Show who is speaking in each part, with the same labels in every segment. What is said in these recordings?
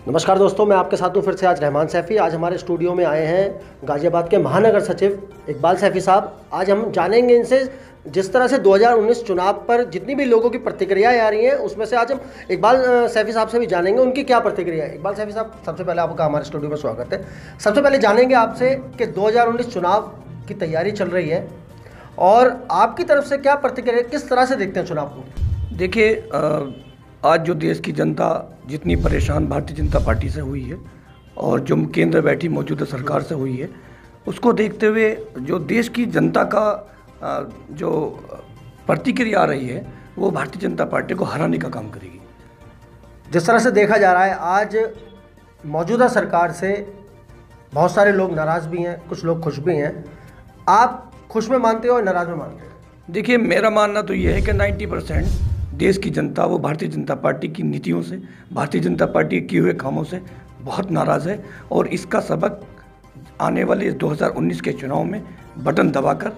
Speaker 1: नमस्कार दोस्तों, मैं आपके साथ हूँ फिर से आज रहमान सैफ़ी। आज हमारे स्टूडियो में आए हैं गाज़ियाबाद के महानगर सचिव इकबाल सैफ़ी साहब। आज हम जानेंगे इनसे जिस तरह से 2019 चुनाव पर जितनी भी लोगों की प्रतिक्रियाएं आ रही हैं, उसमें से आज हम इकबाल सैफ़ी साहब से भी जानेंगे उनकी क्या प्रतिक्रिया है। इकबाल सैफ़ी साहब, सबसे पहले आपका हमारे स्टूडियो में स्वागत है। सबसे पहले जानेंगे आपसे कि 2019 चुनाव की तैयारी चल रही है और आपकी तरफ से क्या प्रतिक्रिया, किस तरह से देखते हैं चुनाव को?
Speaker 2: देखिए, आज जो देश की जनता जितनी परेशान भारतीय जनता पार्टी से हुई है और जो केंद्र बैठी मौजूदा सरकार से हुई है, उसको देखते हुए जो देश की जनता का जो प्रतिक्रिया आ रही है वो भारतीय जनता पार्टी को हराने का काम करेगी।
Speaker 1: जिस तरह से देखा जा रहा है, आज मौजूदा सरकार से बहुत सारे लोग नाराज़ भी हैं, कुछ लोग खुश भी हैं। आप खुश में मानते हो और नाराज़ में मानते हो?
Speaker 2: देखिए, मेरा मानना तो ये है कि 90% देश की जनता वो भारतीय जनता पार्टी की नीतियों से, भारतीय जनता पार्टी के किए हुए कामों से बहुत नाराज़ है और इसका सबक आने वाले 2019 के चुनाव में बटन दबाकर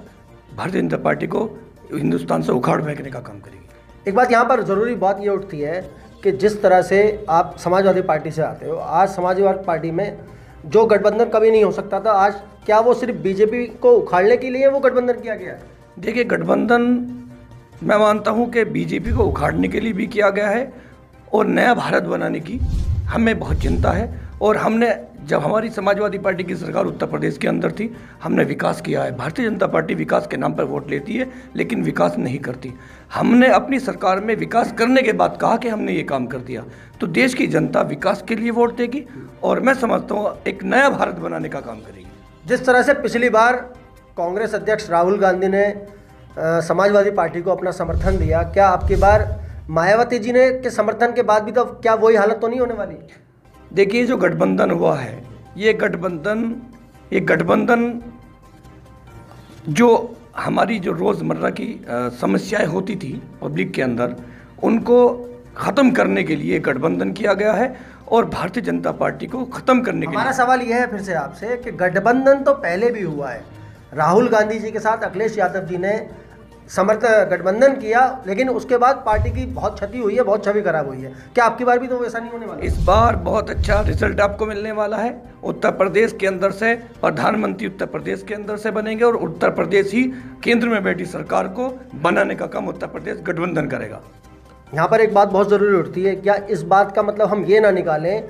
Speaker 2: भारतीय जनता पार्टी को हिंदुस्तान से उखाड़ फेंकने का काम करेगी।
Speaker 1: एक बात यहाँ पर ज़रूरी बात ये उठती है कि जिस तरह से आप समाजवादी पार्टी से आते हो, आज समाजवादी पार्टी में जो गठबंधन कभी नहीं हो सकता था, आज क्या वो सिर्फ बीजेपी को उखाड़ने के लिए वो गठबंधन किया गया है?
Speaker 2: देखिए, गठबंधन मैं मानता हूं कि बीजेपी को उखाड़ने के लिए भी किया गया है और नया भारत बनाने की हमें बहुत चिंता है। और हमने, जब हमारी समाजवादी पार्टी की सरकार उत्तर प्रदेश के अंदर थी, हमने विकास किया है। भारतीय जनता पार्टी विकास के नाम पर वोट लेती है लेकिन विकास नहीं करती। हमने अपनी सरकार में विकास करने के बाद कहा कि हमने ये काम कर दिया, तो देश की जनता विकास के लिए वोट देगी और मैं समझता हूँ एक नया भारत बनाने का काम करेगी।
Speaker 1: जिस तरह से पिछली बार कांग्रेस अध्यक्ष राहुल गांधी ने समाजवादी पार्टी को अपना समर्थन दिया, क्या आपकी बार मायावती जी ने के समर्थन के बाद भी तो क्या वही हालत तो नहीं होने वाली?
Speaker 2: देखिए, जो गठबंधन हुआ है, ये गठबंधन जो हमारी जो रोज़मर्रा की समस्याएं होती थी पब्लिक के अंदर, उनको ख़त्म करने के लिए गठबंधन किया गया है और भारतीय जनता पार्टी को ख़त्म करने के लिए।
Speaker 1: हमारा सवाल यह है फिर से आपसे कि गठबंधन तो पहले भी हुआ है, राहुल गांधी जी के साथ अखिलेश यादव जी ने गठबंधन किया, लेकिन उसके बाद पार्टी की बहुत क्षति हुई है, बहुत छवि खराब हुई है। क्या आपकी बार भी तो वैसा नहीं होने वाला?
Speaker 2: इस बार बहुत अच्छा रिजल्ट आपको मिलने वाला है। उत्तर प्रदेश के अंदर से प्रधानमंत्री उत्तर प्रदेश के अंदर से बनेंगे और उत्तर प्रदेश ही केंद्र में बैठी सरकार को बनाने का काम उत्तर प्रदेश गठबंधन करेगा।
Speaker 1: यहाँ पर एक बात बहुत ज़रूरी उठती है, क्या इस बात का मतलब हम ये ना निकालें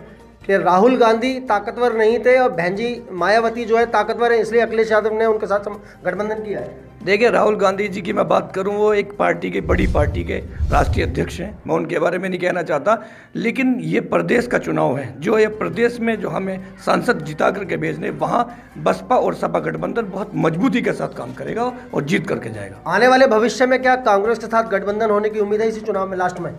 Speaker 1: कि राहुल गांधी ताकतवर नहीं थे और बहन जी मायावती जो है ताकतवर है, इसलिए अखिलेश यादव ने उनके साथ गठबंधन किया है?
Speaker 2: देखिए, राहुल गांधी जी की मैं बात करूं, वो एक पार्टी के, बड़ी पार्टी के राष्ट्रीय अध्यक्ष हैं। मैं उनके बारे में नहीं कहना चाहता, लेकिन ये प्रदेश का चुनाव है। जो ये प्रदेश में जो हमें सांसद जिता करके भेजने, वहाँ बसपा और सपा गठबंधन बहुत मजबूती के साथ काम करेगा और जीत करके जाएगा।
Speaker 1: आने वाले भविष्य में क्या कांग्रेस के साथ गठबंधन होने की उम्मीद है इसी चुनाव में लास्ट में?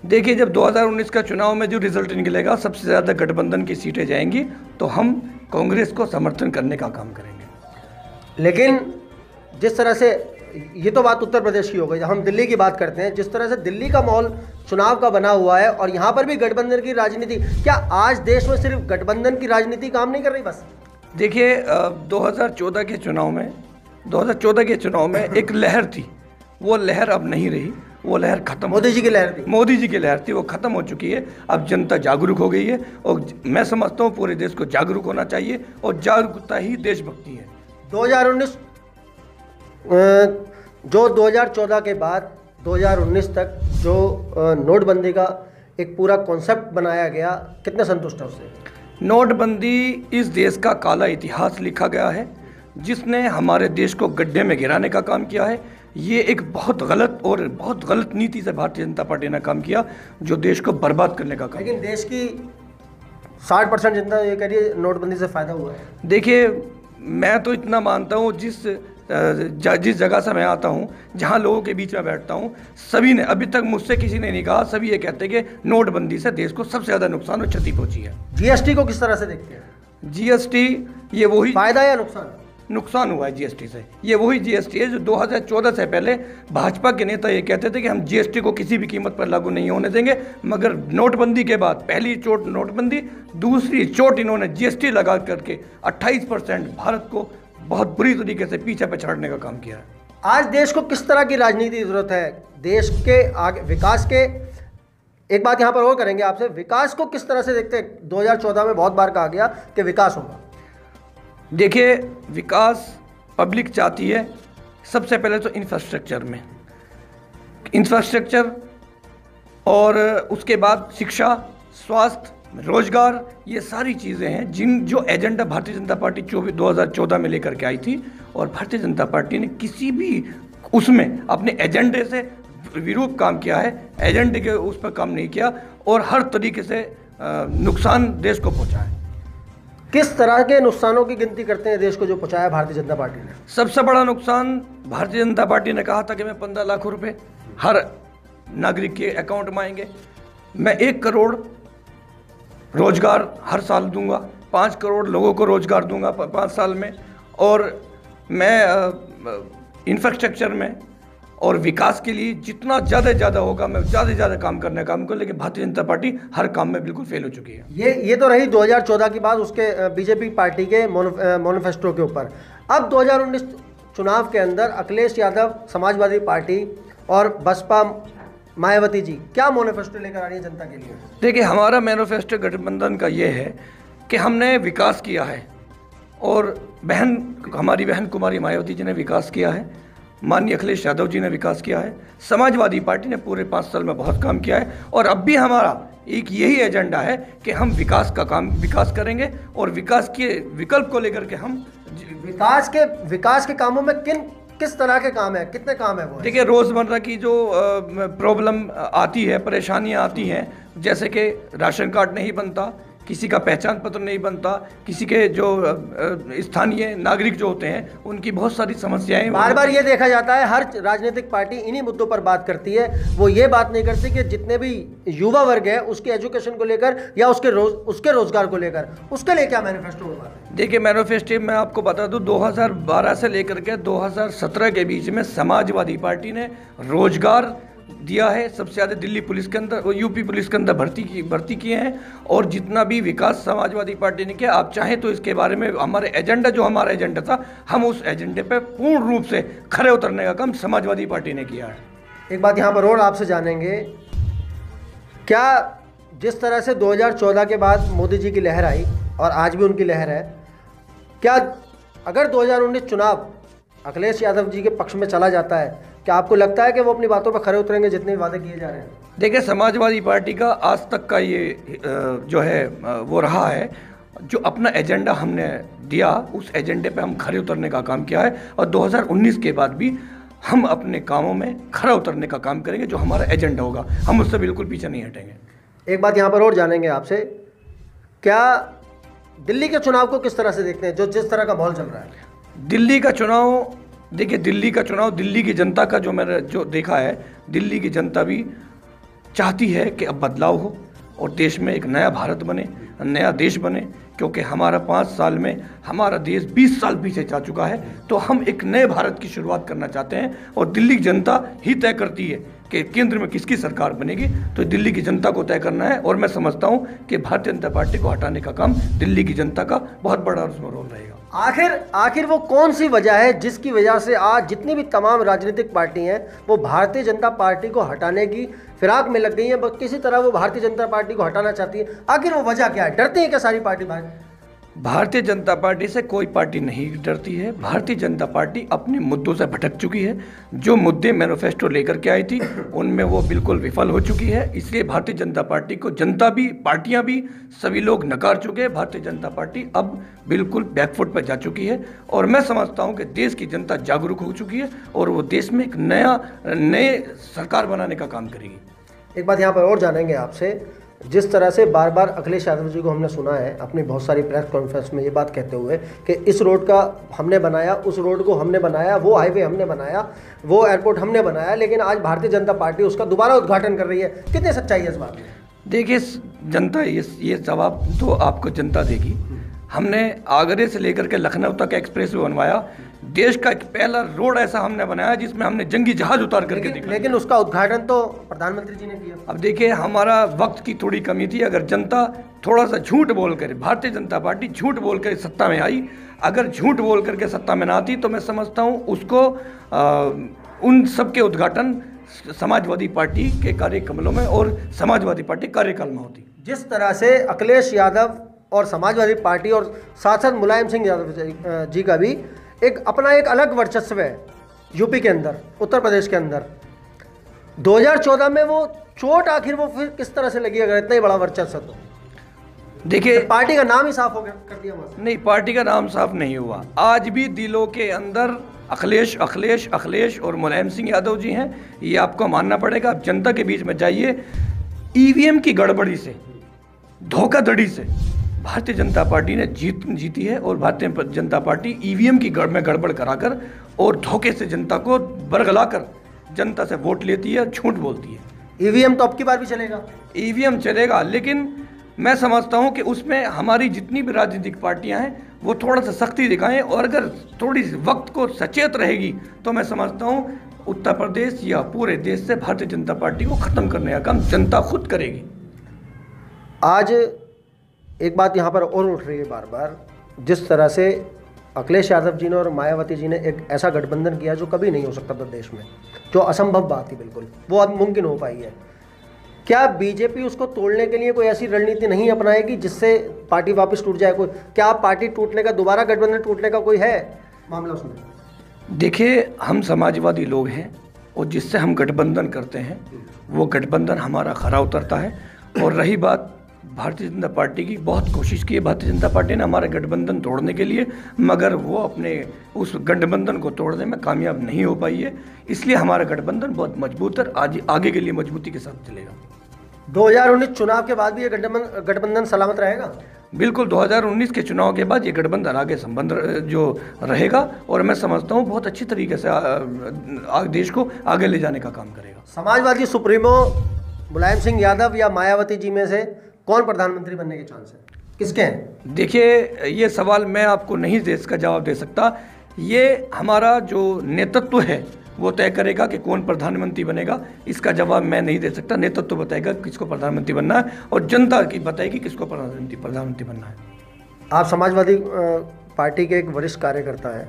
Speaker 2: देखिए, जब 2019 का चुनाव में जो रिजल्ट निकलेगा, सबसे ज़्यादा गठबंधन की सीटें जाएंगी, तो हम कांग्रेस को समर्थन करने का काम करेंगे।
Speaker 1: लेकिन जिस तरह से, ये तो बात उत्तर प्रदेश की हो गई, हम दिल्ली की बात करते हैं, जिस तरह से दिल्ली का माहौल चुनाव का बना हुआ है और यहाँ पर भी गठबंधन की राजनीति, क्या आज देश में सिर्फ गठबंधन की राजनीति काम नहीं कर रही बस?
Speaker 2: देखिए, 2014 के चुनाव में एक लहर थी, वो लहर अब नहीं रही, वो लहर खत्म।
Speaker 1: मोदी जी की लहर थी,
Speaker 2: मोदी जी की लहर थी, वो खत्म हो चुकी है। अब जनता जागरूक हो गई है और मैं समझता हूँ पूरे देश को जागरूक होना चाहिए और जागरूकता ही देशभक्ति है।
Speaker 1: 2019 जो 2014 के बाद 2019 तक जो नोटबंदी का एक पूरा कॉन्सेप्ट बनाया गया, कितने संतुष्ट है उससे?
Speaker 2: नोटबंदी इस देश का काला इतिहास लिखा गया है, जिसने हमारे देश को गड्ढे में गिराने का काम किया है। ये एक बहुत गलत नीति से भारतीय जनता पार्टी ने काम किया, जो देश को बर्बाद करने का काम।
Speaker 1: लेकिन देश की 60% जनता ये कह रही है नोटबंदी से फ़ायदा हुआ है।
Speaker 2: देखिए, मैं तो इतना मानता हूँ, जिस जगह से मैं आता हूँ, जहाँ लोगों के बीच में बैठता हूँ, सभी ने, अभी तक मुझसे किसी ने नहीं कहा, सभी ये कहते हैं कि नोटबंदी से देश को सबसे ज़्यादा नुकसान और क्षति पहुँची है।
Speaker 1: जीएसटी को किस तरह से देखते हैं?
Speaker 2: जीएसटी ये वही
Speaker 1: फायदा या नुकसान
Speaker 2: हुआ है जीएसटी से। ये वही जीएसटी है जो 2014 से पहले भाजपा के नेता ये कहते थे कि हम जीएसटी को किसी भी कीमत पर लागू नहीं होने देंगे, मगर नोटबंदी के बाद पहली चोट नोटबंदी, दूसरी चोट इन्होंने जीएसटी लगा करके 28% भारत को बहुत बुरी तरीके से पीछे पछाड़ने का काम किया है।
Speaker 1: आज देश को किस तरह की राजनीति की जरूरत है? देश के आगे विकास के एक बात यहाँ पर और करेंगे आपसे, विकास को किस तरह से देखते हैं? 2014 में बहुत बार कहा गया कि विकास होगा।
Speaker 2: देखिए, विकास पब्लिक चाहती है सबसे पहले तो इंफ्रास्ट्रक्चर में, इंफ्रास्ट्रक्चर और उसके बाद शिक्षा, स्वास्थ्य, रोजगार, ये सारी चीज़ें हैं जो एजेंडा भारतीय जनता पार्टी 2014 में लेकर के आई थी। और भारतीय जनता पार्टी ने किसी भी उसमें अपने एजेंडे से विरूप काम किया है, एजेंडे के उस पर काम नहीं किया और हर तरीके से नुकसान देश को पहुंचा है।
Speaker 1: किस तरह के नुकसानों की गिनती करते हैं देश को जो पहुंचाया भारतीय जनता पार्टी ने?
Speaker 2: सबसे बड़ा नुकसान भारतीय जनता पार्टी ने कहा था कि मैं 15 लाख रुपए हर नागरिक के अकाउंट में आएंगे, मैं 1 करोड़ रोजगार हर साल दूंगा, 5 करोड़ लोगों को रोजगार दूंगा 5 साल में, और मैं इंफ्रास्ट्रक्चर में और विकास के लिए जितना ज़्यादा होगा मैं ज़्यादा काम करने का काम करूँ। लेकिन भारतीय जनता पार्टी हर काम में बिल्कुल फेल हो चुकी है।
Speaker 1: ये तो रही 2014 की बात उसके बीजेपी पार्टी के मैनिफेस्टो के ऊपर। अब 2019 चुनाव के अंदर अखिलेश यादव, समाजवादी पार्टी और बसपा मायावती जी क्या मैनिफेस्टो लेकर आ रही है जनता के लिए?
Speaker 2: देखिए, हमारा मैनिफेस्टो गठबंधन का ये है कि हमने विकास किया है और हमारी बहन कुमारी मायावती जी ने विकास किया है, माननीय अखिलेश यादव जी ने विकास किया है, समाजवादी पार्टी ने पूरे 5 साल में बहुत काम किया है और अब भी हमारा एक यही एजेंडा है कि हम विकास करेंगे और विकास के विकल्प को लेकर के हम
Speaker 1: विकास के कामों में किस तरह के काम है, कितने काम है वो?
Speaker 2: देखिए, रोज़मर्रा की जो प्रॉब्लम आती है, परेशानियां आती हैं, जैसे कि राशन कार्ड नहीं बनता, किसी का पहचान पत्र नहीं बनता, किसी के जो स्थानीय नागरिक जो होते हैं उनकी बहुत सारी समस्याएं।
Speaker 1: बार ये देखा जाता है हर राजनीतिक पार्टी इन्हीं मुद्दों पर बात करती है, वो ये बात नहीं करती कि जितने भी युवा वर्ग है उसके एजुकेशन को लेकर या उसके रोजगार को लेकर, उसके लिए क्या मैनिफेस्टो होगा?
Speaker 2: देखिए, मैनिफेस्टो मैं आपको बता दूं, 2012 से लेकर के 2017 के बीच में समाजवादी पार्टी ने रोजगार दिया है। सबसे ज़्यादा दिल्ली पुलिस के अंदर और यूपी पुलिस के अंदर भर्ती किए हैं और जितना भी विकास समाजवादी पार्टी ने किया, आप चाहें तो इसके बारे में हमारा एजेंडा था, हम उस एजेंडे पे पूर्ण रूप से खरे उतरने का काम समाजवादी पार्टी ने किया है।
Speaker 1: एक बात यहाँ पर और आपसे जानेंगे, क्या जिस तरह से 2014 के बाद मोदी जी की लहर आई और आज भी उनकी लहर है, क्या अगर 2019 चुनाव अखिलेश यादव जी के पक्ष में चला जाता है, क्या आपको लगता है कि वो अपनी बातों पर खरे उतरेंगे जितने भी वादे किए जा रहे हैं?
Speaker 2: देखिए, समाजवादी पार्टी का आज तक का ये जो है वो रहा है, जो अपना एजेंडा हमने दिया उस एजेंडे पे हम खरे उतरने का काम किया है और 2019 के बाद भी हम अपने कामों में खरा उतरने का काम करेंगे। जो हमारा एजेंडा होगा हम उससे बिल्कुल पीछे नहीं हटेंगे।
Speaker 1: एक बात यहाँ पर और जानेंगे आपसे, क्या दिल्ली के चुनाव को किस तरह से देखते हैं, जो जिस तरह का माहौल चल रहा है?
Speaker 2: दिल्ली का चुनाव, देखिए, दिल्ली का चुनाव दिल्ली की जनता का जो मैंने देखा है, दिल्ली की जनता भी चाहती है कि अब बदलाव हो और देश में एक नया भारत बने, नया देश बने, क्योंकि हमारा 5 साल में हमारा देश 20 साल पीछे जा चुका है। तो हम एक नए भारत की शुरुआत करना चाहते हैं और दिल्ली की जनता ही तय करती है कि केंद्र में किसकी सरकार बनेगी, तो दिल्ली की जनता को तय करना है। और मैं समझता हूं कि भारतीय जनता पार्टी को हटाने का काम दिल्ली की जनता का बहुत बड़ा उसमें रोल रहेगा।
Speaker 1: आखिर वो कौन सी वजह है जिसकी वजह से आज जितनी भी तमाम राजनीतिक पार्टी हैं वो भारतीय जनता पार्टी को हटाने की फिराक में लग गई हैं, किसी तरह वो भारतीय जनता पार्टी को हटाना चाहती है? आखिर वो वजह क्या है? डरती है क्या सारी पार्टी?
Speaker 2: भारतीय जनता पार्टी से कोई पार्टी नहीं डरती है। भारतीय जनता पार्टी अपने मुद्दों से भटक चुकी है। जो मुद्दे मैनिफेस्टो लेकर के आई थी उनमें वो बिल्कुल विफल हो चुकी है। इसलिए भारतीय जनता पार्टी को जनता भी, पार्टियां भी, सभी लोग नकार चुके हैं। भारतीय जनता पार्टी अब बिल्कुल बैकफुट पर जा चुकी है और मैं समझता हूं कि देश की जनता जागरूक हो चुकी है और वो देश में एक नए सरकार बनाने का काम करेगी।
Speaker 1: एक बात यहाँ पर और जानेंगे आपसे, जिस तरह से बार बार अखिलेश यादव जी को हमने सुना है अपनी बहुत सारी प्रेस कॉन्फ्रेंस में ये बात कहते हुए कि इस रोड का हमने बनाया, उस रोड को हमने बनाया, वो हाईवे हमने बनाया, वो एयरपोर्ट हमने बनाया, लेकिन आज भारतीय जनता पार्टी उसका दोबारा उद्घाटन कर रही है। कितनी सच्चाई है इस बात में?
Speaker 2: देखिए, जनता ये जवाब तो आपको जनता देगी। हमने आगरे से लेकर के लखनऊ तक एक्सप्रेस वे बनवाया। देश का एक पहला रोड ऐसा हमने बनाया जिसमें हमने जंगी जहाज उतार करके दिखाया।
Speaker 1: लेकिन उसका उद्घाटन तो प्रधानमंत्री जी ने किया।
Speaker 2: अब देखिए, हमारा वक्त की थोड़ी कमी थी। अगर जनता थोड़ा सा झूठ बोल कर, भारतीय जनता पार्टी झूठ बोल कर सत्ता में आई, अगर झूठ बोल करके सत्ता में ना आती तो मैं समझता हूँ उसको उन सब के उद्घाटन समाजवादी पार्टी के कार्यक्रमों में और समाजवादी पार्टी कार्यकाल में होती।
Speaker 1: जिस तरह से अखिलेश यादव और समाजवादी पार्टी और साथ साथ मुलायम सिंह यादव जी का भी एक अपना एक अलग वर्चस्व है यूपी के अंदर, उत्तर प्रदेश के अंदर। 2014 में वो चोट आखिर वो फिर किस तरह से लगी अगर इतना ही बड़ा वर्चस्व? तो
Speaker 2: देखिए,
Speaker 1: पार्टी का नाम ही साफ हो गया, कर दिया वहां से।
Speaker 2: नहीं, पार्टी का नाम साफ नहीं हुआ। आज भी दिलों के अंदर अखिलेश अखिलेश अखिलेश और मुलायम सिंह यादव जी हैं। ये आपको मानना पड़ेगा। आप जनता के बीच में जाइए, ईवीएम की गड़बड़ी से, धोखाधड़ी से भारतीय जनता पार्टी ने जीती है। और भारतीय जनता पार्टी ईवीएम की में गड़बड़ कराकर और धोखे से जनता को बरगलाकर जनता से वोट लेती है, झूठ बोलती है।
Speaker 1: ईवीएम तो अब की बार भी चलेगा?
Speaker 2: ईवीएम चलेगा, लेकिन मैं समझता हूं कि उसमें हमारी जितनी भी राजनीतिक पार्टियां हैं वो थोड़ा सा सख्ती दिखाएं, और अगर थोड़ी वक्त को सचेत रहेगी तो मैं समझता हूं उत्तर प्रदेश या पूरे देश से भारतीय जनता पार्टी को ख़त्म करने का काम जनता खुद करेगी।
Speaker 1: आज एक बात यहाँ पर और उठ रही है बार बार, जिस तरह से अखिलेश यादव जी ने और मायावती जी ने एक ऐसा गठबंधन किया जो कभी नहीं हो सकता था देश में, जो असंभव बात थी, बिल्कुल वो अब मुमकिन हो पाई है। क्या बीजेपी उसको तोड़ने के लिए कोई ऐसी रणनीति नहीं अपनाएगी जिससे पार्टी वापस टूट जाए? कोई क्या पार्टी टूटने का, दोबारा गठबंधन टूटने का कोई है मामला उसमें?
Speaker 2: देखिए, हम समाजवादी लोग हैं और जिससे हम गठबंधन करते हैं वो गठबंधन हमारा खरा उतरता है। और रही बात भारतीय जनता पार्टी की, बहुत कोशिश की है भारतीय जनता पार्टी ने हमारा गठबंधन तोड़ने के लिए, मगर वो अपने उस गठबंधन को तोड़ने में कामयाब नहीं हो पाई है। इसलिए हमारा गठबंधन बहुत मजबूत है, आज आगे के लिए मजबूती के साथ चलेगा।
Speaker 1: 2019 चुनाव के बाद भी ये गठबंधन सलामत रहेगा?
Speaker 2: बिल्कुल, 2019 के चुनाव के बाद ये गठबंधन आगे संबंध जो रहेगा, और मैं समझता हूँ बहुत अच्छी तरीके से देश को आगे ले जाने का काम करेगा।
Speaker 1: समाजवादी सुप्रीमो मुलायम सिंह यादव या मायावती जी में से कौन प्रधानमंत्री बनने के चांस है, किसके हैं?
Speaker 2: देखिए, ये सवाल मैं आपको नहीं इसका जवाब दे सकता। ये हमारा जो नेतृत्व है वो तय करेगा कि कौन प्रधानमंत्री बनेगा। इसका जवाब मैं नहीं दे सकता। नेतृत्व बताएगा किसको प्रधानमंत्री बनना है और जनता की बताएगी किसको प्रधानमंत्री बनना है।
Speaker 1: आप समाजवादी पार्टी के एक वरिष्ठ कार्यकर्ता हैं,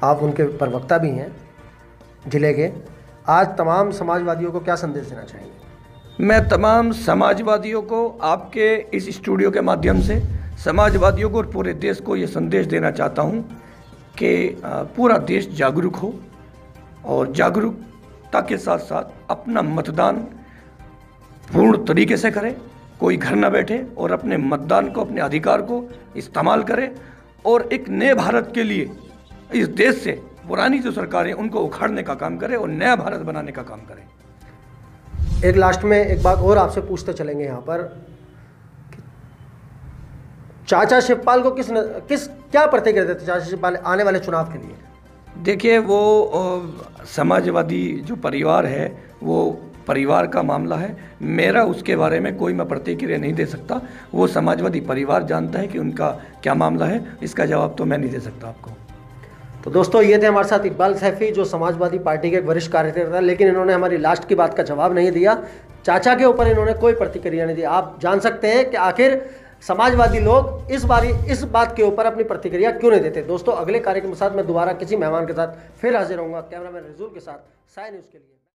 Speaker 1: आप उनके प्रवक्ता भी हैं जिले के। आज तमाम समाजवादियों को क्या संदेश देना चाहेंगे?
Speaker 2: मैं तमाम समाजवादियों को आपके इस स्टूडियो के माध्यम से समाजवादियों को और पूरे देश को ये संदेश देना चाहता हूँ कि पूरा देश जागरूक हो और जागरूकता के साथ साथ अपना मतदान पूर्ण तरीके से करें। कोई घर न बैठे और अपने मतदान को, अपने अधिकार को इस्तेमाल करे और एक नए भारत के लिए इस देश से पुरानी जो सरकारें उनको उखाड़ने का काम करे और नया भारत बनाने का काम करें।
Speaker 1: एक लास्ट में एक बात और आपसे पूछते चलेंगे यहाँ पर, चाचा शिवपाल को क्या प्रतिक्रिया देते चाचा शिवपाल आने वाले चुनाव के लिए?
Speaker 2: देखिए, वो समाजवादी जो परिवार है वो परिवार का मामला है। मेरा उसके बारे में कोई मैं प्रतिक्रिया नहीं दे सकता। वो समाजवादी परिवार जानता है कि उनका क्या मामला है। इसका जवाब तो मैं नहीं दे सकता आपको।
Speaker 1: तो दोस्तों, ये थे हमारे साथ इकबाल सैफी, जो समाजवादी पार्टी के एक वरिष्ठ कार्यकर्ता, लेकिन इन्होंने हमारी लास्ट की बात का जवाब नहीं दिया। चाचा के ऊपर इन्होंने कोई प्रतिक्रिया नहीं दी। आप जान सकते हैं कि आखिर समाजवादी लोग इस बात के ऊपर अपनी प्रतिक्रिया क्यों नहीं देते। दोस्तों, अगले कार्यक्रम के साथ मैं दोबारा किसी मेहमान के साथ फिर हाजिर होऊंगा। कैमरामैन रिजुल के साथ, साई न्यूज़ के लिए।